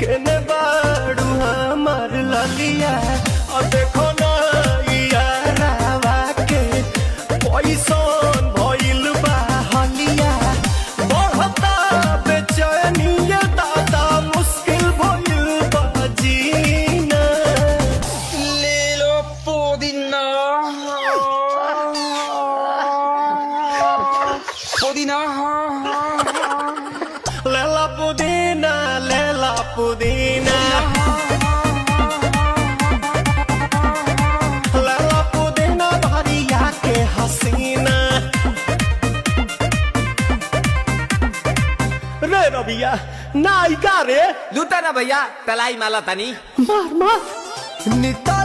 केने बाड़ू हमार ललिया और देखो ना यारावा के पैसन भइल बा हलिया बढ़ता बेचैनिया दादा मुश्किल भइल बा जीना ले लो पुदीना पुदीना लेला पुदीना लेला पुदीना लेला पुदीना भरिया के हसीना रे रबिया नायिका रे लूटा ना भैया तलाई माला तनी मार मार निता